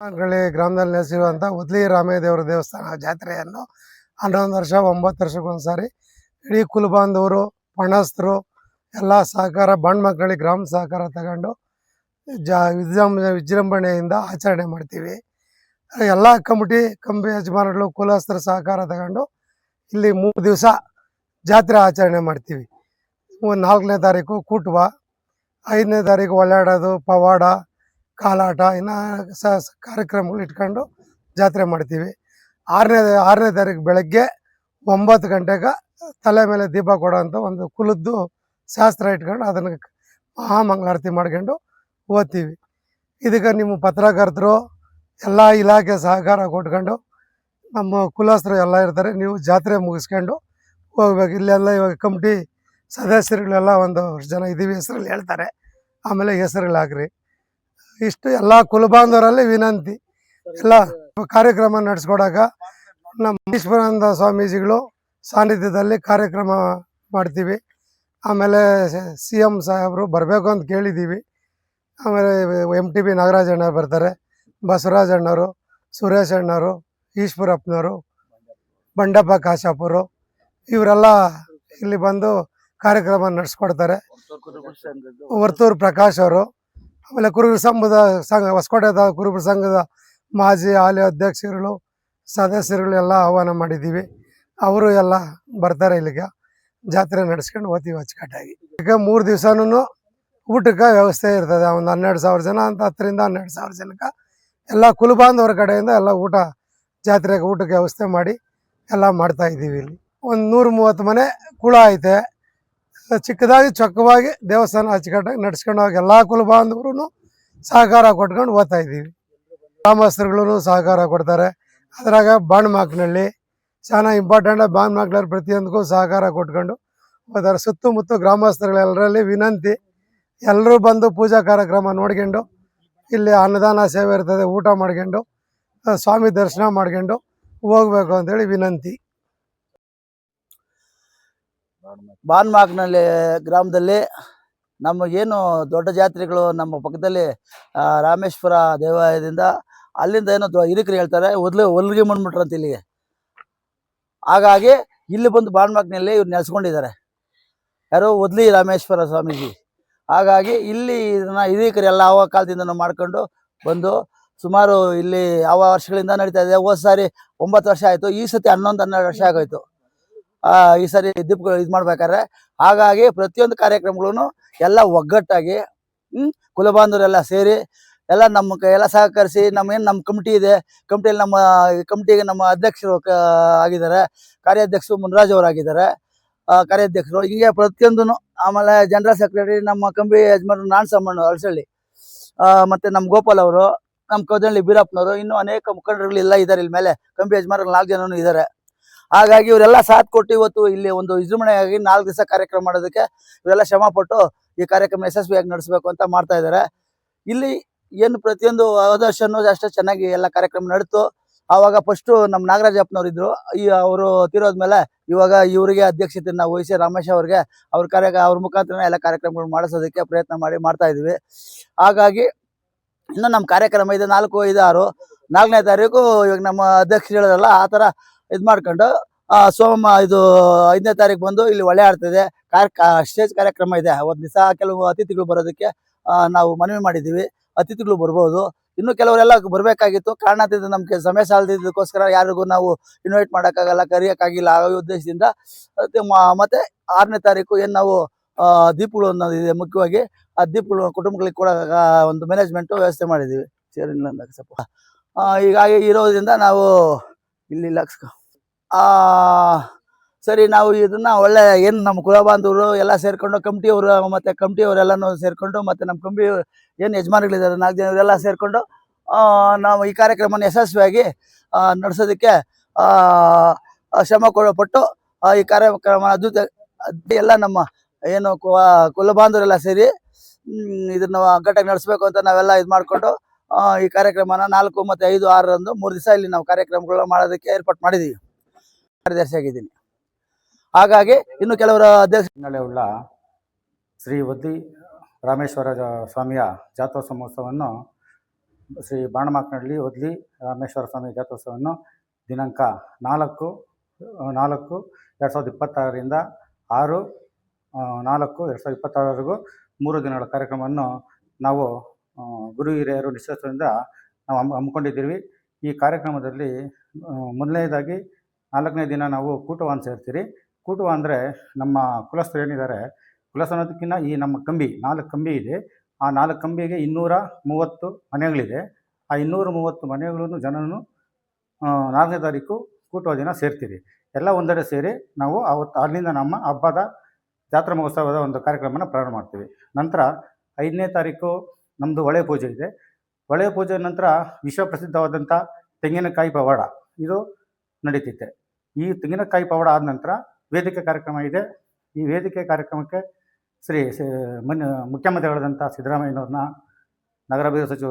ಅಂಗಳಿ ಗ್ರಾಮದಲ್ಲಿ ನೆಲೆಸಿರುವಂಥ ಉದ್ಲಿ ರಾಮಯ್ಯ ದೇವರ ದೇವಸ್ಥಾನ ಜಾತ್ರೆಯನ್ನು 11 ವರ್ಷ 9 ವರ್ಷಕ್ಕೊಂದ್ಸಾರಿ ಇಡೀ ಕುಲಬಾಂಧವರು ಪಣಸ್ಥರು ಎಲ್ಲ ಸಹಕಾರ ಬಣ್ಣ ಮಕ್ಕಳಿಗೆ ಗ್ರಾಮ ಸಹಕಾರ ತಗೊಂಡು ವಿಜೃಂಭಣೆಯಿಂದ ಆಚರಣೆ ಮಾಡ್ತೀವಿ. ಎಲ್ಲ ಕಮಿಟಿ ಯಜಮಾನಗಳು ಕುಲಸ್ಥರ ಸಹಕಾರ ತಗೊಂಡು ಇಲ್ಲಿ 3 ದಿವಸ ಜಾತ್ರೆ ಆಚರಣೆ ಮಾಡ್ತೀವಿ. 4ನೇ ತಾರೀಕು ಕೂಟುವ, 5ನೇ ತಾರೀಕು ಒಳ್ಳಾಡೋದು, ಪವಾಡ, ಕಾಲಾಟ ಇನ್ನು ಕಾರ್ಯಕ್ರಮಗಳು ಇಟ್ಕೊಂಡು ಜಾತ್ರೆ ಮಾಡ್ತೀವಿ. 6ನೇ ತಾರೀಕು ಬೆಳಗ್ಗೆ 9 ಗಂಟೆಗೆ ತಲೆ ಮೇಲೆ ದೀಪ ಕೊಡೋಂಥ ಒಂದು ಕುಲದ್ದು ಶಾಸ್ತ್ರ ಇಟ್ಕೊಂಡು ಅದನ್ನು ಮಹಾಮಂಗಳಾರತಿ ಮಾಡ್ಕೊಂಡು ಓದ್ತೀವಿ. ಇದಕ್ಕೆ ನಿಮ್ಮ ಪತ್ರಕರ್ತರು ಎಲ್ಲ ಇಲಾಖೆ ಸಹಕಾರ ಕೊಟ್ಕೊಂಡು ನಮ್ಮ ಕುಲಸ್ಥರು ಎಲ್ಲ ಇರ್ತಾರೆ. ನೀವು ಜಾತ್ರೆ ಮುಗಿಸ್ಕೊಂಡು ಹೋಗ್ಬೇಕು. ಇಲ್ಲೆಲ್ಲ ಇವಾಗ ಕಮಿಟಿ ಸದಸ್ಯರುಗಳೆಲ್ಲ ಒಂದು ಜನ ಇದ್ದೀವಿ, ಹೆಸರಲ್ಲಿ ಹೇಳ್ತಾರೆ, ಆಮೇಲೆ ಹೆಸರುಗಳು ಹಾಕ್ರಿ. ಇಷ್ಟು ಎಲ್ಲ ಕುಲಬಾಂಧವರಲ್ಲಿ ವಿನಂತಿ. ಎಲ್ಲ ಕಾರ್ಯಕ್ರಮ ನಡೆಸ್ಕೊಡಾಕ ನಮ್ಮ ಈಶ್ವರಾನಂದ ಸ್ವಾಮೀಜಿಗಳು ಸಾನ್ನಿಧ್ಯದಲ್ಲಿ ಕಾರ್ಯಕ್ರಮ ಮಾಡ್ತೀವಿ. ಆಮೇಲೆ CM ಸಾಹೇಬರು ಬರಬೇಕು ಅಂತ ಕೇಳಿದ್ದೀವಿ. ಆಮೇಲೆ MTB ನಾಗರಾಜ್ ಅಣ್ಣ ಬರ್ತಾರೆ, ಬಸವರಾಜ್ ಅಣ್ಣವರು, ಸುರೇಶ್ ಅಣ್ಣವರು, ಈಶ್ವರಪ್ಪನವರು, ಬಂಡಪ್ಪ ಕಾಶಾಪುರು ಇವರೆಲ್ಲ ಇಲ್ಲಿ ಬಂದು ಕಾರ್ಯಕ್ರಮ ನಡೆಸ್ಕೊಡ್ತಾರೆ. ವರ್ತೂರು ಪ್ರಕಾಶ್ ಅವರು, ಆಮೇಲೆ ಕುರುಬರ ಸಂಘ ಹೊಸಕೋಟೆದ ಕುರುಬರ ಸಂಘದ ಮಾಜಿ ಹಾಲಿ ಅಧ್ಯಕ್ಷರುಗಳು ಸದಸ್ಯರುಗಳು ಎಲ್ಲ ಆಹ್ವಾನ ಮಾಡಿದ್ದೀವಿ. ಅವರು ಎಲ್ಲ ಬರ್ತಾರೆ. ಇಲ್ಲಿಗೆ ಜಾತ್ರೆ ನಡೆಸ್ಕೊಂಡು ಹೋಗ್ತೀವಿ ಅಚ್ಚುಕಟ್ಟಾಗಿ. ಈಗ 3 ದಿವಸನೂ ಊಟಕ್ಕೆ ವ್ಯವಸ್ಥೆ ಇರ್ತದೆ. ಒಂದು 12,000 ಜನ ಅಂತ 10ರಿಂದ 12,000 ಜನಕ್ಕೆ ಎಲ್ಲ ಕುಲಬಾಂಧವರ ಕಡೆಯಿಂದ ಎಲ್ಲ ಜಾತ್ರೆಗೆ ಊಟಕ್ಕೆ ವ್ಯವಸ್ಥೆ ಮಾಡಿ ಎಲ್ಲ ಮಾಡ್ತಾಯಿದ್ದೀವಿ. ಇಲ್ಲಿ ಒಂದು 130 ಮನೆ ಕುಳ ಐತೆ. ಚಿಕ್ಕದಾಗಿ ಚೊಕ್ಕವಾಗಿ ದೇವಸ್ಥಾನ ಅಚ್ಚುಕಟ್ಟಾಗಿ ನಡ್ಸ್ಕೊಂಡು ಹೋಗಿ ಎಲ್ಲ ಕುಲಬಾಂಧವರು ಸಹಕಾರ ಕೊಟ್ಕೊಂಡು ಹೋಗ್ತಾ ಇದ್ದೀವಿ. ಗ್ರಾಮಸ್ಥರುಗಳು ಸಹಕಾರ ಕೊಡ್ತಾರೆ. ಅದ್ರಾಗ ಬಾಣಮಾಕ್ನಳ್ಳಿ ಚೆನ್ನಾಗಿ ಇಂಪಾರ್ಟೆಂಟ್. ಬಾಣಮಾಕ್ನವ್ರು ಪ್ರತಿಯೊಂದಕ್ಕೂ ಸಹಕಾರ ಕೊಟ್ಕೊಂಡು ಹೋಗ್ತಾರೆ. ಸುತ್ತಮುತ್ತ ಗ್ರಾಮಸ್ಥರುಗಳೆಲ್ಲರಲ್ಲಿ ವಿನಂತಿ, ಎಲ್ಲರೂ ಬಂದು ಪೂಜಾ ಕಾರ್ಯಕ್ರಮ ನೋಡ್ಕೊಂಡು ಇಲ್ಲಿ ಅನ್ನದಾನ ಸೇವೆ ಇರ್ತದೆ, ಊಟ ಮಾಡ್ಕೊಂಡು ಸ್ವಾಮಿ ದರ್ಶನ ಮಾಡ್ಕೊಂಡು ಹೋಗ್ಬೇಕು ಅಂತೇಳಿ ವಿನಂತಿ. ಬಾನ್ಮಾಕ್ನಲ್ಲಿ ಗ್ರಾಮದಲ್ಲಿ ನಮಗೇನು ದೊಡ್ಡ ಜಾತ್ರೆಗಳು ನಮ್ಮ ಪಕ್ಕದಲ್ಲಿ ರಾಮೇಶ್ವರ ದೇವಾಲಯದಿಂದ ಅಲ್ಲಿಂದ ಏನೋ ಹಿರಿಕರು ಹೇಳ್ತಾರೆ ಹೊಲ್ಗೆ ಬಂದ್ಬಿಟ್ರಂತ ಇಲ್ಲಿಗೆ. ಹಾಗಾಗಿ ಇಲ್ಲಿ ಬಂದು ಬಾನ್ಮಾಕ್ನಲ್ಲಿ ಇವ್ರು ನೆಲೆಸ್ಕೊಂಡಿದ್ದಾರೆ. ಯಾರು? ಉದ್ಲಿ ರಾಮೇಶ್ವರ ಸ್ವಾಮೀಜಿ. ಹಾಗಾಗಿ ಇಲ್ಲಿ ಇದನ್ನ ಹಿರಿಕರೆಲ್ಲ ಆವ ಕಾಲದಿಂದ ಮಾಡ್ಕೊಂಡು ಬಂದು ಸುಮಾರು ಇಲ್ಲಿ ಯಾವ ವರ್ಷಗಳಿಂದ ನಡೀತಾ ಇದೆ. ಹೋದ ಸಾರಿ 9 ವರ್ಷ ಆಯಿತು, ಈ ಸತಿ 11-12 ವರ್ಷ ಆಗೋಯ್ತು ಈ ಸರಿ ದೀಪಗಳು ಇದು ಮಾಡ್ಬೇಕಾದ್ರೆ. ಹಾಗಾಗಿ ಪ್ರತಿಯೊಂದು ಕಾರ್ಯಕ್ರಮಗಳು ಎಲ್ಲ ಒಗ್ಗಟ್ಟಾಗಿ ಕುಲಬಾಂಧವರೆಲ್ಲ ಸೇರಿ ಎಲ್ಲ ಎಲ್ಲ ಸಹಕರಿಸಿ ನಮ್ಮ ಕಮಿಟಿ ಇದೆ. ಕಮಿಟಿಗೆ ನಮ್ಮ ಅಧ್ಯಕ್ಷರು ಆಗಿದ್ದಾರೆ, ಕಾರ್ಯಾಧ್ಯಕ್ಷರು ಮುನ್ರಾಜ್ ಅವರಾಗಿದ್ದಾರೆ, ಕಾರ್ಯಾಧ್ಯಕ್ಷರು ಹೀಗೆ ಪ್ರತಿಯೊಂದೂ. ಆಮೇಲೆ ಜನರಲ್ ಸೆಕ್ರೆಟರಿ ನಮ್ಮ ಕಂಬಿ ಯಜಮಾನರು ನಾಣಸಮ್ಮಣ್ಣ ಅಳಸಳ್ಳಿ, ಮತ್ತು ನಮ್ಮ ಗೋಪಾಲ್ ಅವರು, ನಮ್ಮ ಕೌದಳ್ಳಿ ಬೀರಪ್ಪನವರು, ಇನ್ನೂ ಅನೇಕ ಮುಖಂಡರುಗಳು ಎಲ್ಲ ಇದ್ದಾರೆ. ಇಲ್ಲಿ ಮೇಲೆ ಕಂಬಿ ಯಜಮಾನರು 4 ಜನನೂ ಇದ್ದಾರೆ. ಹಾಗಾಗಿ ಇವರೆಲ್ಲ ಸಾಥ್ ಕೊಟ್ಟು ಇವತ್ತು ಇಲ್ಲಿ ಒಂದು ವಿಜೃಂಭಣೆಯಾಗಿ 4 ದಿವಸ ಕಾರ್ಯಕ್ರಮ ಮಾಡೋದಕ್ಕೆ ಇವರೆಲ್ಲ ಶ್ರಮ ಪಟ್ಟು ಈ ಕಾರ್ಯಕ್ರಮ ಯಶಸ್ವಿಯಾಗಿ ನಡೆಸಬೇಕು ಅಂತ ಮಾಡ್ತಾ ಇದ್ದಾರೆ. ಇಲ್ಲಿ ಏನು ಪ್ರತಿಯೊಂದು ಹೋದ ವರ್ಷನೂ ಅಷ್ಟೇ ಚೆನ್ನಾಗಿ ಎಲ್ಲ ಕಾರ್ಯಕ್ರಮ ನಡೆತು. ಆವಾಗ ಫಸ್ಟು ನಮ್ಮ ನಾಗರಾಜಪ್ಪನವ್ರು ಇದ್ರು, ಅವರು ತೀರೋದ್ಮೇಲೆ ಇವಾಗ ಇವರಿಗೆ ಅಧ್ಯಕ್ಷತೆಯನ್ನು ವಹಿಸಿ ರಮೇಶ್ ಅವ್ರಿಗೆ ಅವ್ರ ಮುಖಾಂತರ ಎಲ್ಲ ಕಾರ್ಯಕ್ರಮಗಳು ಮಾಡಿಸೋದಕ್ಕೆ ಪ್ರಯತ್ನ ಮಾಡ್ತಾ ಇದ್ವಿ. ಹಾಗಾಗಿ ಇನ್ನು ನಮ್ಮ ಕಾರ್ಯಕ್ರಮ ಇದೆ 4, 5, 6, 4ನೇ ತಾರೀಕು ಇವಾಗ ನಮ್ಮ ಅಧ್ಯಕ್ಷರು ಹೇಳೋದಲ್ಲ ಆ ಥರ ಇದು ಮಾಡ್ಕೊಂಡು 5ನೇ ತಾರೀಕು ಬಂದು ಇಲ್ಲಿ ಒಳ್ಳೆ ಆಡ್ತಿದೆ. ಸ್ಟೇಜ್ ಕಾರ್ಯಕ್ರಮ ಇದೆ. ಒಂದು ದಿವಸ ಕೆಲವು ಅತಿಥಿಗಳು ಬರೋದಕ್ಕೆ ನಾವು ಮನವಿ ಮಾಡಿದ್ದೀವಿ. ಅತಿಥಿಗಳು ಬರ್ಬೋದು. ಇನ್ನು ಕೆಲವರೆಲ್ಲ ಬರಬೇಕಾಗಿತ್ತು, ಕಾರಣದಿಂದ ನಮಗೆ ಸಮಯ ಸಾಲದಿದ್ದಕ್ಕೋಸ್ಕರ ಯಾರಿಗೂ ನಾವು ಇನ್ವೈಟ್ ಮಾಡೋಕ್ಕಾಗಲ್ಲ, ಕರೆಯೋಕ್ಕಾಗಿಲ್ಲ. ಆ ಉದ್ದೇಶದಿಂದ ಮತ್ತು 6ನೇ ತಾರೀಕು ಏನು ನಾವು ದೀಪಗಳು ಅನ್ನೋದಿದೆ ಮುಖ್ಯವಾಗಿ. ಆ ದೀಪಗಳು ಕುಟುಂಬಗಳಿಗೆ ಕೂಡ ಒಂದು ಮ್ಯಾನೇಜ್ಮೆಂಟು ವ್ಯವಸ್ಥೆ ಮಾಡಿದ್ದೀವಿ. ಸೇರಿಲ್ಲ ಅಂದಾಗ ಸ್ವಲ್ಪ ಹೀಗಾಗಿ ಇರೋದ್ರಿಂದ ನಾವು ಇಲ್ಲಿ ಸರಿ ನಾವು ಇದನ್ನ ಒಳ್ಳೆ ಏನು ನಮ್ಮ ಕುಲಬಾಂಧವರು ಎಲ್ಲ ಸೇರಿಕೊಂಡು ಕಮಿಟಿಯವರು ಮತ್ತು ಕಮಿಟಿಯವರೆಲ್ಲನೂ ಸೇರಿಕೊಂಡು ಮತ್ತು ನಮ್ಮ ಕಂಬಿ ಏನು ಯಜಮಾನಗಳಿದ್ದಾರೆ 4 ಜನ ಇವರೆಲ್ಲ ಸೇರಿಕೊಂಡು ನಾವು ಈ ಕಾರ್ಯಕ್ರಮನ ಯಶಸ್ವಿಯಾಗಿ ನಡೆಸೋದಕ್ಕೆ ಶ್ರಮ ಪಟ್ಟು ಈ ಕಾರ್ಯಕ್ರಮ ಎಲ್ಲ ನಮ್ಮ ಏನು ಕುಲಬಾಂಧವರೆಲ್ಲ ಸೇರಿ ಇದನ್ನು ಒಗ್ಗಟ್ಟಾಗಿ ನಡೆಸಬೇಕು ಅಂತ ನಾವೆಲ್ಲ ಇದು ಮಾಡಿಕೊಂಡು ಈ ಕಾರ್ಯಕ್ರಮನ 4 ಮತ್ತು 5, 6ರಂದು 3 ದಿವಸ ಇಲ್ಲಿ ನಾವು ಕಾರ್ಯಕ್ರಮಗಳನ್ನ ಮಾಡೋದಕ್ಕೆ ಏರ್ಪಾటు ಮಾಡಿದ್ದೀವಿ. ಕಾರ್ಯದರ್ಶಿಯಾಗಿದ್ದೀನಿ. ಹಾಗಾಗಿ ಇನ್ನು ಕೆಲವರ ಅಧ್ಯಕ್ಷ ಹಿನ್ನೆಲೆಯುಳ್ಳ ಶ್ರೀ ಉದ್ಲಿ ರಾಮೇಶ್ವರ ಸ್ವಾಮಿಯ ಜಾತ್ರೋತ್ಸವವನ್ನು ಶ್ರೀ ಬಾಣಮಾಕನಹಳ್ಳಿ ಒದ್ಲಿ ರಾಮೇಶ್ವರ ಸ್ವಾಮಿ ಜಾತ್ರೋತ್ಸವವನ್ನು ದಿನಾಂಕ 4/4/2026ರಿಂದ 6/4/2026ವರೆಗೂ 3 ದಿನಗಳ ಕಾರ್ಯಕ್ರಮವನ್ನು ನಾವು ಗುರು ಹಿರಿಯರು ನಿಶ್ಚಯಿಸೋದ್ರಿಂದ ನಾವು ಹಮ್ಮಿಕೊಂಡಿದ್ದೀವಿ. ಈ ಕಾರ್ಯಕ್ರಮದಲ್ಲಿ ಮೊದಲನೇದಾಗಿ 4ನೇ ದಿನ ನಾವು ಕೂಟವನ್ನು ಸೇರ್ತೀರಿ. ಕೂಟವ ಅಂದರೆ ನಮ್ಮ ಕುಲಸ್ಥರು ಏನಿದ್ದಾರೆ, ಕುಲಸ್ಥ ಅನ್ನೋದಕ್ಕಿಂತ ಈ ನಮ್ಮ ಕಂಬಿ 4 ಕಂಬಿ ಇದೆ. ಆ 4 ಕಂಬಿಗೆ 230 ಮನೆಗಳಿದೆ. ಆ 230 ಮನೆಗಳನ್ನು ಜನನು 4ನೇ ತಾರೀಕು ಕೂಟುವ ದಿನ ಸೇರ್ತೀರಿ. ಎಲ್ಲ ಒಂದೆಡೆ ಸೇರಿ ನಾವು ಅಲ್ಲಿಂದ ನಮ್ಮ ಹಬ್ಬದ ಜಾತ್ರಾ ಮಹೋತ್ಸವದ ಒಂದು ಕಾರ್ಯಕ್ರಮನ ಪ್ರಾರಂಭ ಮಾಡ್ತೀವಿ. ನಂತರ 5ನೇ ತಾರೀಕು ನಮ್ಮದು ಹೊಳೆ ಪೂಜೆ ಇದೆ. ಹೊಳೆ ಪೂಜೆ ನಂತರ ವಿಶ್ವಪ್ರಸಿದ್ಧವಾದಂಥ ತೆಂಗಿನಕಾಯಿ ಪವಾಡ ಇದು ನಡೀತೈತೆ. ಈ ತೆಂಗಿನಕಾಯಿ ಪವಾಡ ಆದ ನಂತರ ವೇದಿಕೆ ಕಾರ್ಯಕ್ರಮ ಇದೆ. ಈ ವೇದಿಕೆ ಕಾರ್ಯಕ್ರಮಕ್ಕೆ ಮುಖ್ಯಮಂತ್ರಿಗಳಾದಂಥ ಸಿದ್ದರಾಮಯ್ಯನವ್ರನ್ನ, ನಗರಾಭಿವೃದ್ಧಿ ಸಚಿವರು